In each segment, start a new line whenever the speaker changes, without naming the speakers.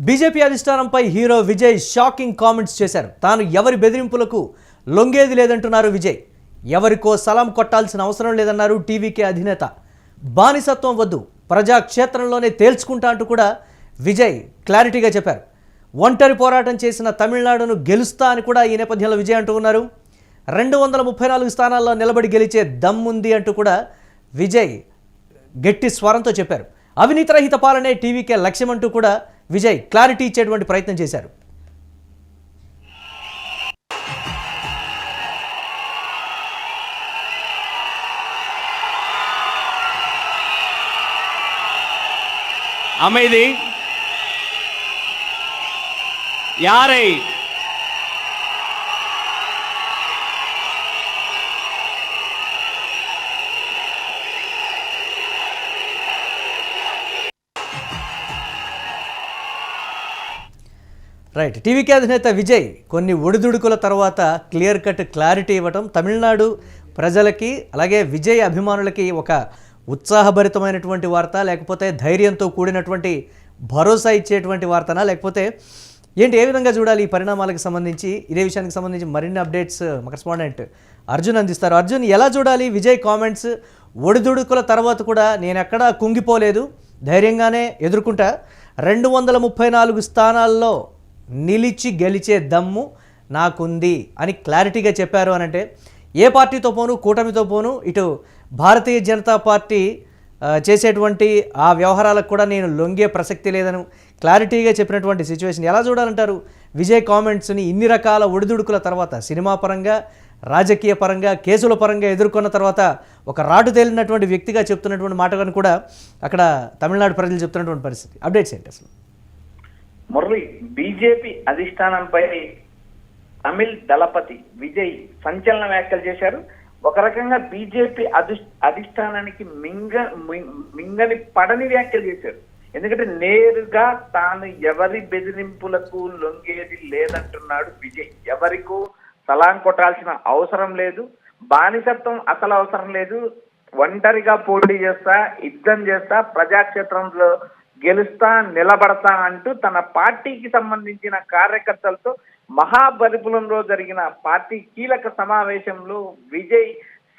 BJP అధిష్టానంపై hero Vijay shocking comments చేశారు. తాను ఎవరి బెదిరింపులకు లొంగేది లేదంటున్నారు విజయ్. ఎవరికో సలాం కొట్టాల్సిన అవసరం లేదన్నారు టీవీకే అధినేత. బానిసత్వం వద్దు, ప్రజాక్షేత్రంలోనే తేల్చుకుంటా అంటూ కూడా విజయ్ క్లారిటీగా చెప్పారు. ఒంటరి పోరాటం చేసిన తమిళనాడును గెలుస్తా అని కూడా ఈ నేపథ్యంలో విజయ్ అంటూ ఉన్నారు. 234 స్థానాల్లో నిలబడి గెలిచే దమ్ముంది అంటూ కూడా విజయ్ గట్టి స్వరంతో చెప్పారు. అవినీతి రహిత పాలనే టీవీకే లక్ష్యం అంటూ కూడా విజయ్ క్లారిటీ ఇచ్చేటువంటి ప్రయత్నం చేశారు.
அமைதி, யாரை
రైట్, టీవీకే అధినేత విజయ్ కొన్ని ఒడిదుడుకుల తర్వాత క్లియర్ కట్ క్లారిటీ ఇవ్వటం తమిళనాడు ప్రజలకి అలాగే విజయ్ అభిమానులకి ఒక ఉత్సాహభరితమైనటువంటి వార్త, లేకపోతే ధైర్యంతో కూడినటువంటి భరోసా ఇచ్చేటువంటి వార్తనా, లేకపోతే ఏంటి, ఏ విధంగా చూడాలి ఈ పరిణామాలకు సంబంధించి? ఇదే విషయానికి సంబంధించి మరిన్ని అప్డేట్స్ మా కరెస్పాండెంట్ అర్జున్ అందిస్తారు. అర్జున్, ఎలా చూడాలి విజయ్ కామెంట్స్? ఒడిదుడుకుల తర్వాత కూడా నేను ఎక్కడా కుంగిపోలేదు, ధైర్యంగానే ఎదుర్కొంటా, 234 స్థానాల్లో నిలిచి గెలిచే దమ్ము నాకుంది అని క్లారిటీగా చెప్పారు. అని అంటే ఏ పార్టీతో పోను, కూటమితో పోను, ఇటు భారతీయ జనతా పార్టీ చేసేటువంటి ఆ వ్యవహారాలకు కూడా నేను లొంగే ప్రసక్తి లేదని క్లారిటీగా చెప్పినటువంటి సిచ్యువేషన్ ఎలా చూడాలంటారు? విజయ్ కామెంట్స్ని ఇన్ని రకాల ఒడిదుడుకుల తర్వాత, సినిమా పరంగా, రాజకీయ పరంగా, కేసుల పరంగా ఎదుర్కొన్న తర్వాత ఒక రాటు తేలినటువంటి వ్యక్తిగా చెప్తున్నటువంటి మాటలను కూడా అక్కడ తమిళనాడు ప్రజలు చెప్తున్నటువంటి పరిస్థితి. అప్డేట్స్ ఏంటి అసలు?
మురళి, బీజేపీ అధిష్టానంపై తమిళ్ దళపతి విజయ్ సంచలన వ్యాఖ్యలు చేశారు. ఒక రకంగా బీజేపీ అధిష్టానానికి మింగని పడని వ్యాఖ్యలు చేశారు. ఎందుకంటే నేరుగా తాను ఎవరి బెదిరింపులకు లొంగేది లేదంటున్నాడు విజయ్. ఎవరికో సలాం కొట్టాల్సిన అవసరం లేదు, బానిసత్వం అసలు అవసరం లేదు, ఒంటరిగా పోటీ చేస్తా, యుద్ధం చేస్తా, ప్రజాక్షేత్రంలో గెలుస్తా, నిలబడతా అంటూ తన పార్టీకి సంబంధించిన కార్యకర్తలతో మహాబలిపురంలో జరిగిన పార్టీ కీలక సమావేశంలో విజయ్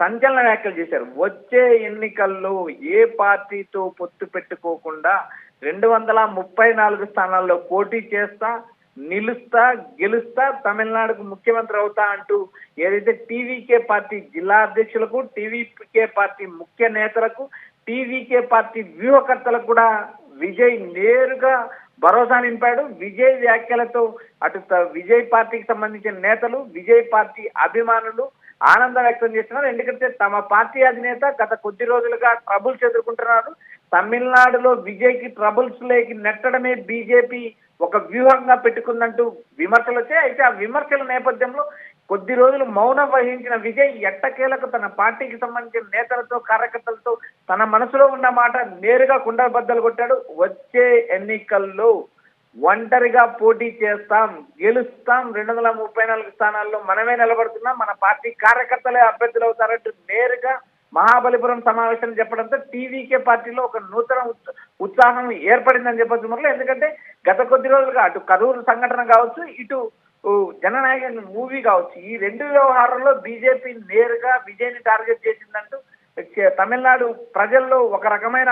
సంచలన వ్యాఖ్యలు చేశారు. వచ్చే ఎన్నికల్లో ఏ పార్టీతో పొత్తు పెట్టుకోకుండా 234 స్థానాల్లో పోటీ చేస్తా, నిలుస్తా, గెలుస్తా, తమిళనాడుకు ముఖ్యమంత్రి అవుతా అంటూ ఏదైతే టీవీకే పార్టీ జిల్లా అధ్యక్షులకు, టీవీకే పార్టీ ముఖ్య నేతలకు, టీవీకే పార్టీ వ్యూహకర్తలకు కూడా విజయ్ నేరుగా భరోసా నింపాడు. విజయ్ వ్యాఖ్యలతో అటు విజయ్ పార్టీకి సంబంధించిన నేతలు, విజయ్ పార్టీ అభిమానులు ఆనందం వ్యక్తం చేస్తున్నారు. ఎందుకంటే తమ పార్టీ అధినేత గత కొద్ది రోజులుగా ట్రబుల్స్ ఎదుర్కొంటున్నారు. తమిళనాడులో విజయ్ కి ట్రబుల్స్ లేకి నెట్టడమే బీజేపీ ఒక వ్యూహంగా పెట్టుకుందంటూ విమర్శలు వచ్చాయి. అయితే ఆ విమర్శల నేపథ్యంలో కొద్ది రోజులు మౌనం వహించిన విజయ్ ఎట్టకేలకు తన పార్టీకి సంబంధించిన నేతలతో, కార్యకర్తలతో తన మనసులో ఉన్న మాట నేరుగా కుండబద్దలు కొట్టాడు. వచ్చే ఎన్నికల్లో ఒంటరిగా పోటీ చేస్తాం, గెలుస్తాం, 234 స్థానాల్లో మనమే నిలబడుతున్నాం, మన పార్టీ కార్యకర్తలే అభ్యర్థులు అవుతారంటూ నేరుగా మహాబలిపురం సమావేశం చెప్పడంతో టీవీకే పార్టీలో ఒక నూతన ఉత్సాహం ఏర్పడిందని చెప్పొచ్చు మురళి. ఎందుకంటే గత కొద్ది రోజులుగా అటు కరూరు సంఘటన కావచ్చు, ఇటు జననాయక మూవీ కావచ్చు, ఈ రెండు వ్యవహారంలో బీజేపీ నేరుగా విజయ్ని టార్గెట్ చేసిందంటూ తమిళనాడు ప్రజల్లో ఒక రకమైన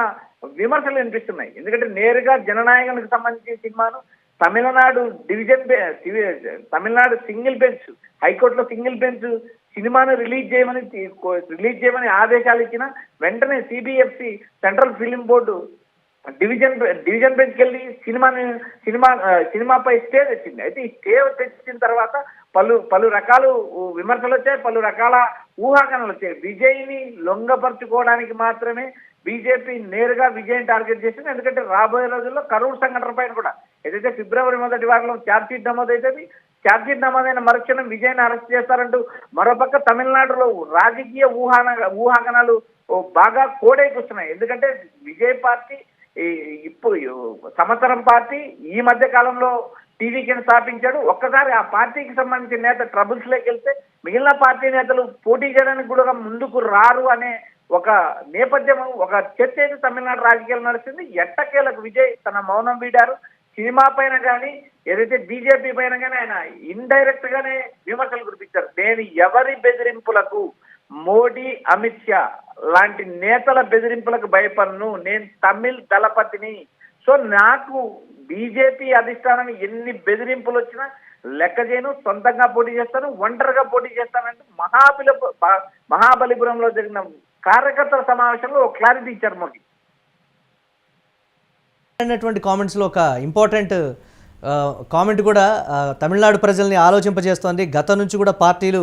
విమర్శలు వినిపిస్తున్నాయి. ఎందుకంటే నేరుగా జననాయకునికి సంబంధించిన సినిమాను తమిళనాడు సింగిల్ బెంచ్, హైకోర్టులో సింగిల్ బెంచ్ సినిమాను రిలీజ్ చేయమని ఆదేశాలు ఇచ్చిన వెంటనే CBFC central film board division బెంచ్కి వెళ్ళి సినిమాపై స్టే తెచ్చింది. అయితే ఈ స్టే తెచ్చిన తర్వాత పలు రకాల విమర్శలు వచ్చాయి, పలు రకాల ఊహాగానాలు వచ్చాయి. విజయ్ని లొంగపరుచుకోవడానికి మాత్రమే బీజేపీ నేరుగా విజయ్ని టార్గెట్ చేసింది. ఎందుకంటే రాబోయే రోజుల్లో కరూరు సంఘటన పైన కూడా ఏదైతే ఫిబ్రవరి 1వ వారంలో ఛార్జ్షీట్ నమోదైతుంది, ఛార్జ్షీట్ నమోదైన మరుక్షణం విజయ్ని అరెస్ట్ చేస్తారంటూ మరోపక్క తమిళనాడులో రాజకీయ ఊహాగానాలు బాగా కోడైకొస్తున్నాయి. ఎందుకంటే విజయ్ పార్టీ ఇప్పుడు సంవత్సరం పార్టీ ఈ మధ్య కాలంలో టీవీకేని స్థాపించాడు. ఒక్కసారి ఆ పార్టీకి సంబంధించిన నేత ట్రబుల్స్ లోకి వెళ్తే మిగిలిన పార్టీ నేతలు పోటీ చేయడానికి కూడా ముందుకు రారు అనే ఒక నేపథ్యం, ఒక చర్చ అయితే తమిళనాడు రాజకీయాలు నడుస్తుంది. ఎట్టకేలకు విజయ్ తన మౌనం వీడారు. సినిమా పైన కానీ ఏదైతే బీజేపీ పైన కానీ ఆయన ఇండైరెక్ట్ గానే విమర్శలు కురిపించారు. నేను ఎవరి బెదిరింపులకు, మోడీ, అమిత్ షా లాంటి నేతల బెదిరింపులకు భయపడను, నేను తమిళ్ దళపతిని. సో నాకు బీజేపీ అధిష్టానం ఎన్ని బెదిరింపులు వచ్చినా లెక్క చేయను, సొంతంగా పోటీ చేస్తాను, ఒంటరిగా పోటీ చేస్తానంటూ మహాబలిపురంలో జరిగిన కార్యకర్తల సమావేశంలో ఒక క్లారిటీ ఇచ్చారు మోడీ.
అన్నటువంటి కామెంట్స్లో ఒక ఇంపార్టెంట్ కామెంట్ కూడా తమిళనాడు ప్రజల్ని ఆలోచింపజేస్తోంది. గతం నుంచి కూడా పార్టీలు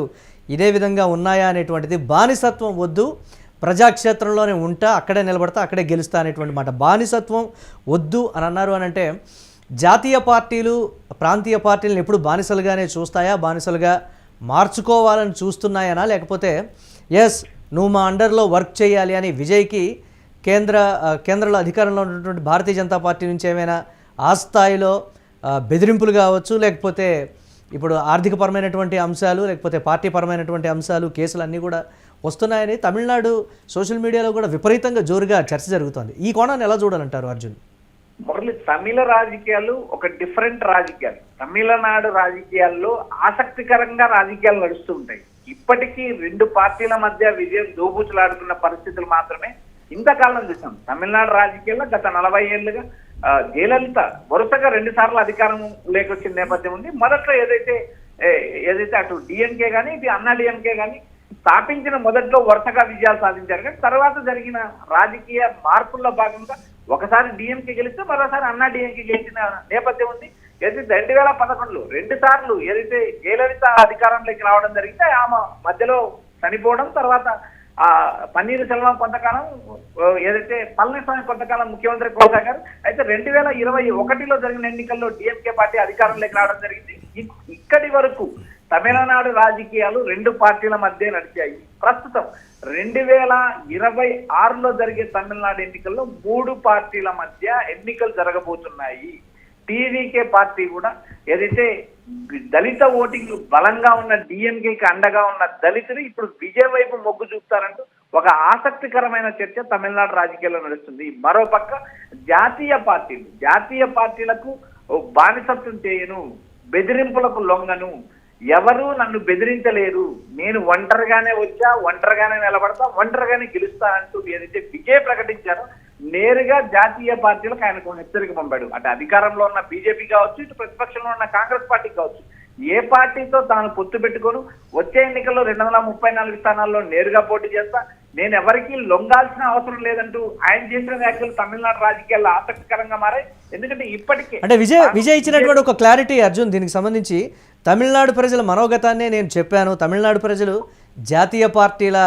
ఇదే విధంగా ఉన్నాయా అనేటువంటిది. బానిసత్వం వద్దు, ప్రజాక్షేత్రంలోనే ఉంటా, అక్కడే నిలబడతా, అక్కడే గెలుస్తా అనేటువంటి మాట. బానిసత్వం వద్దు అని అన్నారు అని అంటే జాతీయ పార్టీలు ప్రాంతీయ పార్టీలను ఎప్పుడు బానిసలుగానే చూస్తాయా, బానిసలుగా మార్చుకోవాలని చూస్తున్నాయనా, లేకపోతే ఎస్ నువ్వు మా అండర్లో వర్క్ చేయాలి అని విజయ్కి కేంద్రంలో అధికారంలో ఉన్నటువంటి భారతీయ జనతా పార్టీ నుంచి ఏమైనా ఆ స్థాయిలో బెదిరింపులు కావచ్చు, లేకపోతే ఇప్పుడు ఆర్థికపరమైనటువంటి అంశాలు, లేకపోతే పార్టీ పరమైనటువంటి అంశాలు, కేసులు అన్నీ కూడా వస్తున్నాయని తమిళనాడు సోషల్ మీడియాలో కూడా విపరీతంగా జోరుగా చర్చ జరుగుతోంది. ఈ కోణాన్ని ఎలా చూడాలంటారు అర్జున్?
మురళి, తమిళ రాజకీయాలు ఒక డిఫరెంట్ రాజకీయాలు. తమిళనాడు రాజకీయాల్లో ఆసక్తికరంగా రాజకీయాలు నడుస్తూ ఉంటాయి. ఇప్పటికీ రెండు పార్టీల మధ్య విజయం దోబూచులాడుతున్న పరిస్థితులు మాత్రమే ఇంతకాలం చూసాం. తమిళనాడు రాజకీయాల్లో గత 40 ఏళ్లుగా జయలలిత వరుసగా 2 సార్లు అధికారం లేకొచ్చిన నేపథ్యం ఉంది. మొదట్లో ఏదైతే అటు డిఎంకే కానీ ఇటు అన్నా డిఎంకే కానీ స్థాపించిన మొదట్లో వరుసగా విజయాలు సాధించారు. కానీ తర్వాత జరిగిన రాజకీయ మార్పుల్లో భాగంగా ఒకసారి డిఎంకే గెలిస్తే మరోసారి అన్నా డిఎంకే గెలిచిన నేపథ్యం ఉంది. ఏదైతే 2011లో 2 సార్లు ఏదైతే జయలలిత అధికారంలోకి రావడం జరిగితే ఆమె మధ్యలో చనిపోవడం, తర్వాత పన్నీరు సెల్వం కొంతకాలం, ఏదైతే పళనిస్వామి కొంతకాలం ముఖ్యమంత్రి కొనసాగారు. అయితే 2021లో జరిగిన ఎన్నికల్లో డిఎంకే పార్టీ అధికారంలోకి రావడం జరిగింది. ఇక్కడి వరకు తమిళనాడు రాజకీయాలు 2 పార్టీల మధ్య నడిచాయి. ప్రస్తుతం 2026లో జరిగే తమిళనాడు ఎన్నికల్లో 3 పార్టీల మధ్య ఎన్నికలు జరగబోతున్నాయి. టీవీకే పార్టీ కూడా ఏదైతే దళిత ఓటింగ్ బలంగా ఉన్న డిఎంకేకి అండగా ఉన్న దళితులు ఇప్పుడు విజయ్ వైపు మొగ్గు చూపుతారంటూ ఒక ఆసక్తికరమైన చర్చ తమిళనాడు రాజకీయాల్లో నడుస్తుంది. మరోపక్క జాతీయ పార్టీలకు బానిసత్వం చేయను, బెదిరింపులకు లొంగను, ఎవరు నన్ను బెదిరించలేరు, నేను ఒంటరిగానే వచ్చా, ఒంటరిగానే నిలబడతా, ఒంటరిగానే గెలుస్తా అంటూ ఏదైతే విజయ్ ప్రకటించారో నేరుగా జాతీయ పార్టీలకు ఆయనకు హెచ్చరిక పంపాడు. అటు అధికారంలో ఉన్న బీజేపీ కావచ్చు, ఇటు ప్రతిపక్షంలో ఉన్న కాంగ్రెస్ పార్టీ కావచ్చు, ఏ పార్టీతో తాను పొత్తు పెట్టుకోను, వచ్చే ఎన్నికల్లో 234 స్థానాల్లో నేరుగా పోటీ చేస్తా, నేను ఎవరికి లొంగాల్సిన అవసరం లేదంటూ ఆయన చేసిన వ్యాఖ్యలు తమిళనాడు రాజకీయాల్లో ఆసక్తికరంగా మారాయి. ఎందుకంటే ఇప్పటికే
అంటే విజయ్ ఇచ్చినటువంటి ఒక క్లారిటీ అర్జున్, దీనికి సంబంధించి తమిళనాడు ప్రజల మనోగతాన్నే నేను చెప్పాను. తమిళనాడు ప్రజలు జాతీయ పార్టీల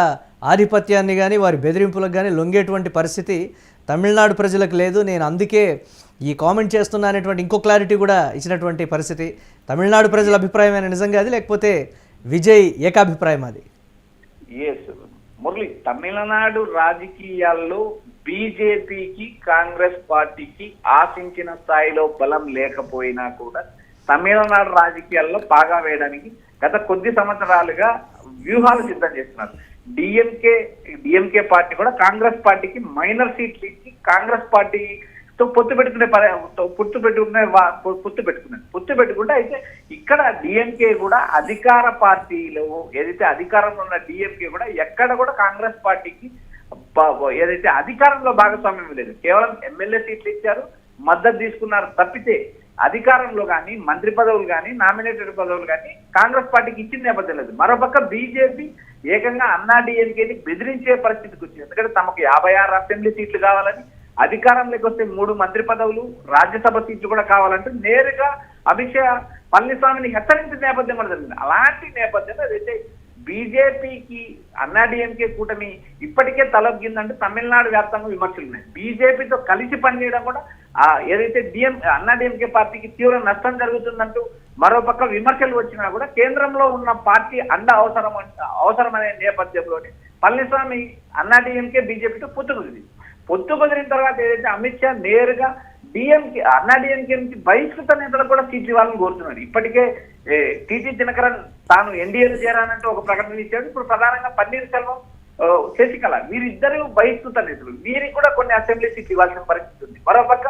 ఆధిపత్యాన్ని కానీ వారి బెదిరింపులకు కానీ లొంగేటువంటి పరిస్థితి తమిళనాడు ప్రజలకు లేదు, నేను అందుకే ఈ కామెంట్ చేస్తున్నా అనేటువంటి ఇంకో క్లారిటీ కూడా ఇచ్చినటువంటి పరిస్థితి. తమిళనాడు ప్రజల అభిప్రాయమైన నిజంగా అది, లేకపోతే విజయ్ ఏకాభిప్రాయం అది?
మురళి, తమిళనాడు రాజకీయాల్లో బీజేపీకి కాంగ్రెస్ పార్టీకి ఆశించిన స్థాయిలో బలం లేకపోయినా కూడా తమిళనాడు రాజకీయాల్లో పాగా వేయడానికి గత కొద్ది సంవత్సరాలుగా వ్యూహాలు సిద్ధం చేస్తున్నారు. డిఎంకే పార్టీ కూడా కాంగ్రెస్ పార్టీకి మైనర్ సీట్లు ఇచ్చి కాంగ్రెస్ పార్టీతో పొత్తు పెట్టుకుంటే అయితే ఇక్కడ డిఎంకే కూడా అధికార పార్టీలో ఏదైతే అధికారంలో ఉన్న డిఎంకే కూడా ఎక్కడ కూడా కాంగ్రెస్ పార్టీకి ఏదైతే అధికారంలో భాగస్వామ్యం లేదు, కేవలం ఎమ్మెల్యే సీట్లు ఇచ్చారు, మద్దతు తీసుకున్నారు తప్పితే అధికారంలో కానీ మంత్రి పదవులు కానీ నామినేటెడ్ పదవులు కానీ కాంగ్రెస్ పార్టీకి ఇచ్చిన నేపథ్యం లేదు. మరోపక్క బీజేపీ ఏకంగా అన్నా డిఎంకేని బెదిరించే పరిస్థితికి వచ్చింది. ఎందుకంటే తమకు 56 అసెంబ్లీ సీట్లు కావాలని, అధికారంలోకి వస్తే 3 మంత్రి పదవులు, రాజ్యసభ సీట్లు కూడా కావాలంటూ నేరుగా అమిత్ షా పళనిస్వామిని హెచ్చరించిన నేపథ్యం కూడా జరిగింది. అలాంటి నేపథ్యంలో అదైతే బీజేపీకి అన్నా డిఎంకే కూటమి ఇప్పటికే తలొగ్గిందంటే తమిళనాడు వ్యాప్తంగా విమర్శలు ఉన్నాయి. బీజేపీతో కలిసి పనిచేయడం కూడా ఏదైతే అన్నా డిఎంకే పార్టీకి తీవ్ర నష్టం జరుగుతుందంటూ మరోపక్క విమర్శలు వచ్చినా కూడా కేంద్రంలో ఉన్న పార్టీ అండ అవసరమనే నేపథ్యంలోనే పళనిస్వామి అన్నా డిఎంకే బీజేపీతో పొత్తు కుదిరిన తర్వాత ఏదైతే అమిత్ షా నేరుగా అన్నా డిఎంకే నుంచి బహిష్కృత నేతలకు కూడా సీట్లు ఇవ్వాలని కోరుతున్నారు. ఇప్పటికే టీటీ దినకరన్ తాను ఎన్డీఏలో చేరానంటూ ఒక ప్రకటన ఇచ్చాడు. ఇప్పుడు ప్రధానంగా పన్నీర్ సెల్వం, శశికళ వీరిద్దరూ బహిష్కృత నేతలు, వీరికి కూడా కొన్ని అసెంబ్లీ సీట్లు ఇవ్వాల్సిన పరిస్థితి ఉంది. మరోపక్క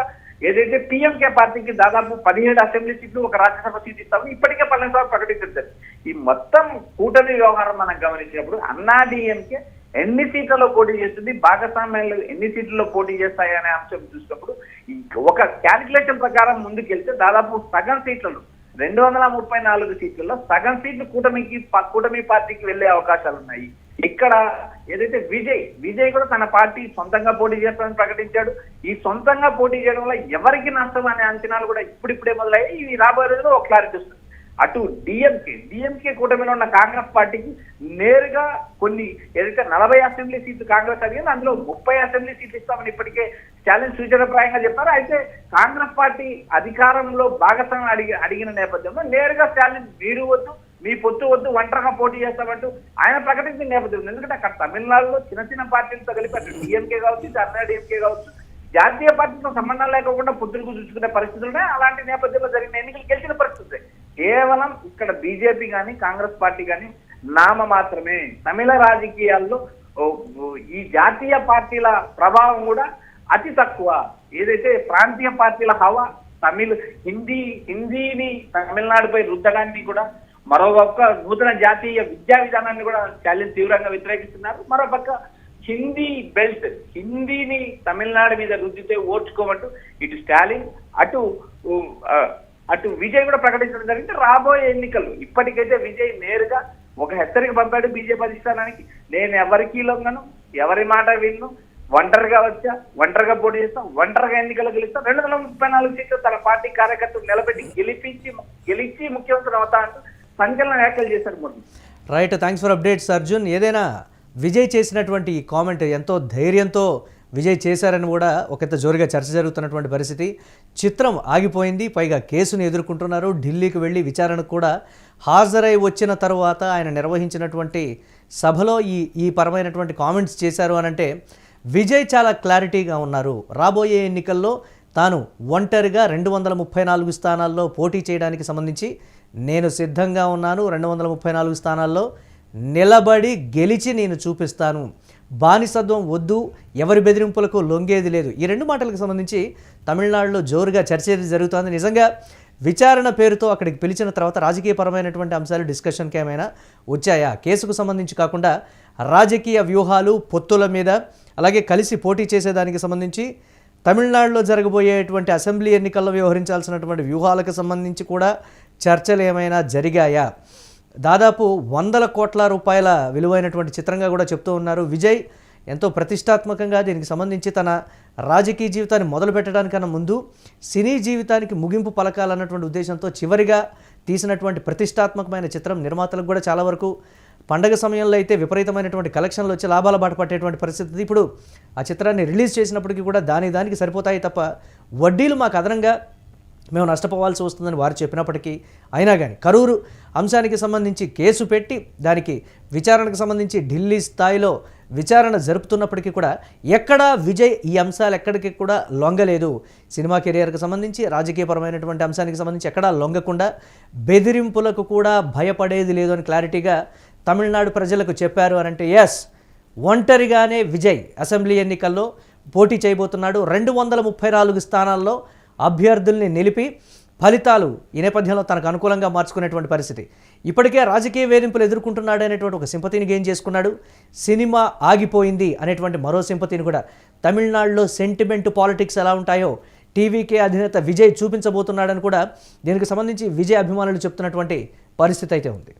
ఏదైతే పిఎంకే పార్టీకి దాదాపు 17 అసెంబ్లీ సీట్లు, ఒక రాజ్యసభ సీట్ ఇస్తామని ఇప్పటికే పళనిస్వామి ప్రకటించారు. ఈ మొత్తం కూటమి వ్యవహారం మనం గమనించినప్పుడు అన్నా డిఎంకే ఎన్ని సీట్లలో పోటీ చేస్తుంది, భాగస్వామ్యాలు ఎన్ని సీట్లలో పోటీ చేస్తాయి అనే అంశం చూసినప్పుడు ఒక క్యాలిక్యులేషన్ ప్రకారం ముందుకెళ్తే దాదాపు సగం సీట్లలో 234 సీట్లలో సగం సీట్లు కూటమి పార్టీకి వెళ్లే అవకాశాలు ఉన్నాయి. ఇక్కడ ఏదైతే విజయ్ కూడా తన పార్టీ సొంతంగా పోటీ చేస్తామని ప్రకటించాడు. ఈ సొంతంగా పోటీ చేయడం వల్ల ఎవరికి నష్టం అనే అంచనాలు కూడా ఇప్పుడిప్పుడే మొదలయ్యాయి. ఇవి రాబోయే రోజుల్లో ఒక క్లారిటీ వస్తుంది. అటు డిఎంకే కూటమిలో ఉన్న కాంగ్రెస్ పార్టీకి నేరుగా కొన్ని ఏదైతే 40 అసెంబ్లీ సీట్లు కాంగ్రెస్ అడిగింది, అందులో 30 అసెంబ్లీ సీట్లు ఇస్తామని ఇప్పటికే స్టాలిన్ సూచనప్రాయంగా చెప్పారు. అయితే కాంగ్రెస్ పార్టీ అధికారంలో భాగస్వామ్యం అడిగిన నేపథ్యంలో నేరుగా స్టాలిన్ మీరు వద్దు, మీ పొత్తు వద్దు, ఒంటరిగా పోటీ చేస్తామంటూ ఆయన ప్రకటించిన నేపథ్యం. ఎందుకంటే అక్కడ తమిళనాడులో చిన్న పార్టీలతో కలిపి అటు డిఎంకే కావచ్చు, ఇటు అన్నా డిఎంకే కావచ్చు, జాతీయ పార్టీతో సంబంధం లేకుండా పొత్తులకు చూసుకునే పరిస్థితులున్నాయి. అలాంటి నేపథ్యంలో జరిగిన ఎన్నికలు గెలిచిన పరిస్థితి. కేవలం ఇక్కడ బీజేపీ కానీ కాంగ్రెస్ పార్టీ కానీ నామ మాత్రమే. తమిళ రాజకీయాల్లో ఈ జాతీయ పార్టీల ప్రభావం కూడా అతి తక్కువ. ఏదైతే ప్రాంతీయ పార్టీల హవా హిందీని తమిళనాడుపై రుద్దడాన్ని కూడా, మరోపక్క నూతన జాతీయ విద్యా విధానాన్ని కూడా స్టాలిన్ తీవ్రంగా వ్యతిరేకిస్తున్నారు. మరోపక్క హిందీని తమిళనాడు మీద రుద్దితే ఓడ్చుకోమంటూ ఇటు స్టాలిన్ అటు విజయ్ కూడా ప్రకటించడం జరిగింది. రాబోయే ఎన్నికలు ఇప్పటికైతే విజయ్ నేరుగా ఒక హెచ్చరిక పంపాడు బీజేపీ అధిష్టానానికి. నేను ఎవరికి లొంగను, ఎవరి మాట విన్ను, ఒంటరిగా ఒంటరిగా పోటీ చేస్తాం, ఒంటరిగా ఎన్నికలు గెలుస్తాం, 234 సీట్లు తన పార్టీ కార్యకర్తలు నిలబెట్టి గెలిచి ముఖ్యమంత్రి అవుతా అంటూ సంచలన వ్యాఖ్యలు చేశారు.
Right, thanks for updates Arjun. ఏదైనా విజయ్ చేసినటువంటి ఈ కామెంట్ ఎంతో ధైర్యంతో విజయ్ చేశారని కూడా ఒకంత జోరుగా చర్చ జరుగుతున్నటువంటి పరిస్థితి. చిత్రం ఆగిపోయింది, పైగా కేసును ఎదుర్కొంటున్నారు. ఢిల్లీకి వెళ్ళి విచారణకు కూడా హాజరై వచ్చిన తర్వాత ఆయన నిర్వహించినటువంటి సభలో ఈ పరమైనటువంటి కామెంట్స్ చేశారు అనంటే విజయ్ చాలా క్లారిటీగా ఉన్నారు. రాబోయే ఎన్నికల్లో తాను ఒంటరిగా 234 స్థానాల్లో పోటీ చేయడానికి సంబంధించి నేను సిద్ధంగా ఉన్నాను. 234 స్థానాల్లో నిలబడి గెలిచి నేను చూపిస్తాను. బానిసత్వం వద్దు, ఎవరి బెదిరింపులకు లొంగేది లేదు. ఈ రెండు మాటలకు సంబంధించి తమిళనాడులో జోరుగా చర్చ జరుగుతోంది. నిజంగా విచారణ పేరుతో అక్కడికి పిలిచిన తర్వాత రాజకీయపరమైనటువంటి అంశాలు డిస్కషన్కి ఏమైనా వచ్చాయా? కేసుకు సంబంధించి కాకుండా రాజకీయ వ్యూహాలు, పొత్తుల మీద, అలాగే కలిసి పోటీ చేసేదానికి సంబంధించి తమిళనాడులో జరగబోయేటువంటి అసెంబ్లీ ఎన్నికల్లో వ్యవహరించాల్సినటువంటి వ్యూహాలకు సంబంధించి కూడా చర్చలు ఏమైనా జరిగాయా? దాదాపు 100 కోట్ల రూపాయల విలువైనటువంటి చిత్రంగా కూడా చెప్తూ ఉన్నారు. విజయ్ ఎంతో ప్రతిష్టాత్మకంగా దీనికి సంబంధించి తన రాజకీయ జీవితాన్ని మొదలు పెట్టడానికన్నా ముందు సినీ జీవితానికి ముగింపు పలకాలన్నటువంటి ఉద్దేశంతో చివరిగా తీసినటువంటి ప్రతిష్టాత్మకమైన చిత్రం నిర్మాతలకు కూడా చాలా వరకు పండగ సమయంలో అయితే విపరీతమైనటువంటి కలెక్షన్లు వచ్చి లాభాల బాట పట్టేటువంటి పరిస్థితి. ఇప్పుడు ఆ చిత్రాన్ని రిలీజ్ చేసినప్పటికీ కూడా దానికి సరిపోతాయి తప్ప వడ్డీలు మాకు అదనంగా మేము నష్టపోవాల్సి వస్తుందని వారు చెప్పినప్పటికీ అయినా కానీ కరూరు అంశానికి సంబంధించి కేసు పెట్టి దానికి విచారణకు సంబంధించి ఢిల్లీ స్థాయిలో విచారణ జరుపుతున్నప్పటికీ కూడా ఎక్కడా విజయ్ ఈ అంశాలు ఎక్కడికి కూడా లొంగలేదు. సినిమా కెరియర్కి సంబంధించి రాజకీయపరమైనటువంటి అంశానికి సంబంధించి ఎక్కడా లొంగకుండా బెదిరింపులకు కూడా భయపడేది లేదు అని క్లారిటీగా తమిళనాడు ప్రజలకు చెప్పారు అనంటే ఎస్, ఒంటరిగానే విజయ్ అసెంబ్లీ ఎన్నికల్లో పోటీ చేయబోతున్నాడు. 234 స్థానాల్లో అభ్యర్థుల్ని నిలిపి ఫలితాలు ఈ నేపథ్యంలో తనకు అనుకూలంగా మార్చుకునేటువంటి పరిస్థితి. ఇప్పటికే రాజకీయ వేధింపులు ఎదుర్కొంటున్నాడు అనేటువంటి ఒక సింపతిని గెయిన్ చేసుకున్నాడు. సినిమా ఆగిపోయింది అనేటువంటి మరో సింపతిని కూడా. తమిళనాడులో సెంటిమెంట్ పాలిటిక్స్ ఎలా ఉంటాయో టీవీకే అధినేత విజయ్ చూపించబోతున్నాడని కూడా దీనికి సంబంధించి విజయ్ అభిమానులు చెప్తున్నటువంటి పరిస్థితి అయితే ఉంది.